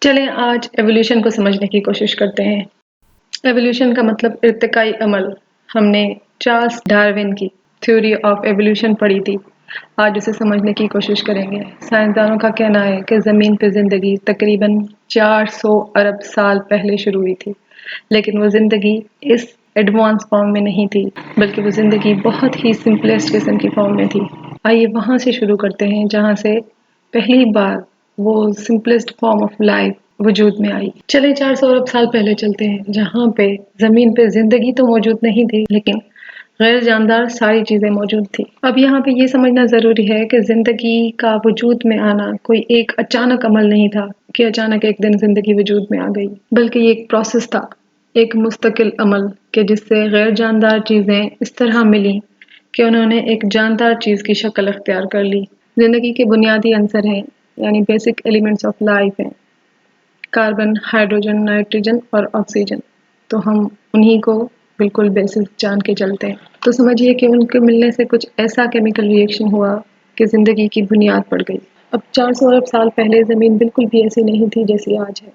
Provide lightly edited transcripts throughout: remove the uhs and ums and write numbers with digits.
चलें आज एवोल्यूशन को समझने की कोशिश करते हैं। एवोल्यूशन का मतलब इर्तिकाई अमल। हमने चार्ल्स डार्विन की थ्योरी ऑफ एवोल्यूशन पढ़ी थी। आज उसे समझने की कोशिश करेंगे। साइंसदानों का कहना है कि ज़मीन पर ज़िंदगी तकरीबन 400 अरब साल पहले शुरू हुई थी, लेकिन वो ज़िंदगी इस एडवांस फॉर्म में नहीं थी, बल्कि वो ज़िंदगी बहुत ही सिंपलेस्ट किस्म की फॉर्म में थी। आइए वहाँ से शुरू करते हैं जहाँ से पहली बार वो सिंपलेस्ट फॉर्म ऑफ लाइफ वजूद में आई। चले 400 अरब साल पहले चलते हैं, जहाँ पे जमीन पे जिंदगी तो मौजूद नहीं थी, लेकिन गैर जानदार सारी चीजें मौजूद थी। अब यहाँ पे ये समझना जरूरी है कि जिंदगी का वजूद में आना कोई एक अचानक अमल नहीं था कि अचानक एक दिन जिंदगी वजूद में आ गई, बल्कि ये एक प्रोसेस था, एक मुस्तकिल अमल के जिससे गैर जानदार चीजें इस तरह मिली कि उन्होंने एक जानदार चीज की शक्ल अख्तियार कर ली। जिंदगी के बुनियादी अंसर हैं, यानी बेसिक एलिमेंट्स ऑफ लाइफ हैं, कार्बन, हाइड्रोजन, नाइट्रोजन और ऑक्सीजन। तो हम उन्हीं को बिल्कुल बेसिक जान के चलते हैं। तो समझिए कि उनके मिलने से कुछ ऐसा केमिकल रिएक्शन हुआ कि जिंदगी की बुनियाद पड़ गई। अब 400 अरब साल पहले जमीन बिल्कुल भी ऐसी नहीं थी जैसी आज है।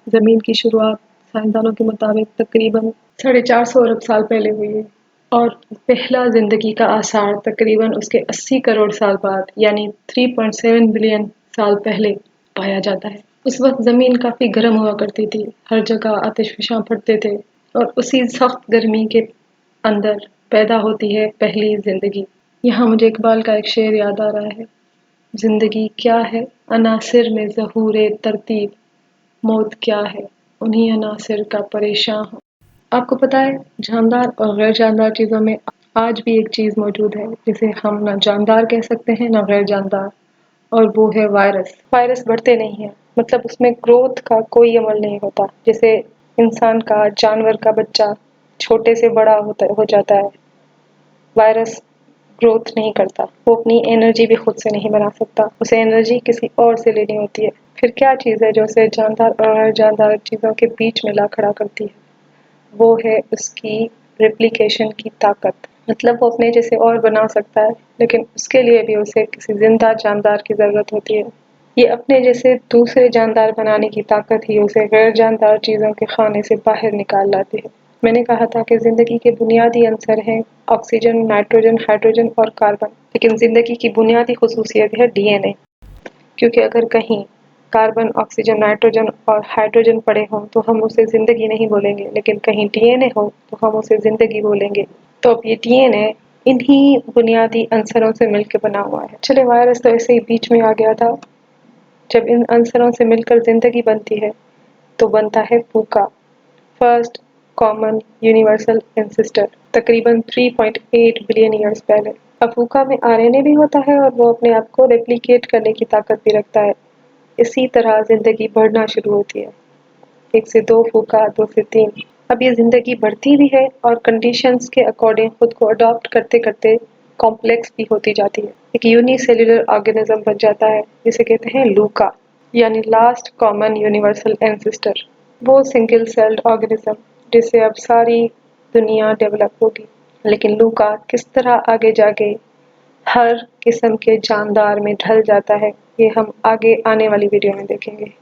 जमीन की शुरुआत साइंसदानों के मुताबिक तकरीबन 450 अरब साल पहले हुई है, और पहला जिंदगी का आसार तकरीबन उसके 80 करोड़ साल बाद, यानी 3.7 बिलियन साल पहले पाया जाता है। उस वक्त जमीन काफी गर्म हुआ करती थी, हर जगह आतिशफशां फटते थे, और उसी सख्त गर्मी के अंदर पैदा होती है पहली जिंदगी। यहाँ मुझे इकबाल का एक शेर याद आ रहा है, जिंदगी क्या है अनासिर में ज़हूरे तरतीब, मौत क्या है उन्हीं अनासिर का परेशान हो। आपको पता है, जानदार और गैर जानदार चीज़ों में आज भी एक चीज़ मौजूद है जिसे हम ना जानदार कह सकते हैं ना गैर जानदार, और वो है वायरस। वायरस बढ़ते नहीं है, मतलब उसमें ग्रोथ का कोई अमल नहीं होता। जैसे इंसान का, जानवर का बच्चा छोटे से बड़ा हो जाता है, वायरस ग्रोथ नहीं करता। वो अपनी एनर्जी भी खुद से नहीं बना सकता, उसे एनर्जी किसी और से लेनी होती है। फिर क्या चीज़ है जो उसे जानदार और गैर जानदार चीज़ों के बीच में ला खड़ा करती है? वो है उसकी रेप्लिकेशन की ताकत। मतलब वो अपने जैसे और बना सकता है, लेकिन उसके लिए भी उसे किसी जिंदा जानदार की ज़रूरत होती है। ये अपने जैसे दूसरे जानदार बनाने की ताकत ही उसे गैर जानदार चीज़ों के खाने से बाहर निकाल लाती है। मैंने कहा था कि ज़िंदगी के बुनियादी अंसर हैं ऑक्सीजन, नाइट्रोजन, हाइड्रोजन और कार्बन, लेकिन ज़िंदगी की बुनियादी खुसूसियत है डीएनए। क्योंकि अगर कहीं कार्बन, ऑक्सीजन, नाइट्रोजन और हाइड्रोजन पड़े हों तो हम उसे ज़िंदगी नहीं बोलेंगे, लेकिन कहीं डीएनए हो तो हम उसे ज़िंदगी बोलेंगे। तो अब ये डीएनए इन्हीं बुनियादी अंसरों से मिलकर बना हुआ है। चले, वायरस तो ऐसे ही बीच में आ गया था। जब इन अंसरों से मिलकर ज़िंदगी बनती है तो बनता है फूका, फर्स्ट कॉमन यूनिवर्सल एंसेस्टर, तकरीबन 3.8 बिलियन ईयर्स पहले। अब फूका में आरएनए भी होता है और वो अपने आप को रेप्लिकेट करने की ताकत भी रखता है। इसी तरह जिंदगी बढ़ना शुरू होती है, 1 से 2 फूका, 2 से 3। अब ये जिंदगी बढ़ती भी है और कंडीशंस के अकॉर्डिंग खुद को अडॉप्ट करते करते कॉम्प्लेक्स भी होती जाती है। एक यूनिसेल्युलर ऑर्गेनिज्म बन जाता है जिसे कहते हैं लूका, यानी लास्ट कॉमन यूनिवर्सल एंसेस्टर। वो सिंगल सेल्ड ऑर्गेनिज्म जिससे अब सारी दुनिया डेवलप होगी। लेकिन लूका किस तरह आगे जाके हर किस्म के जानदार में ढल जाता है, ये हम आगे आने वाली वीडियो में देखेंगे।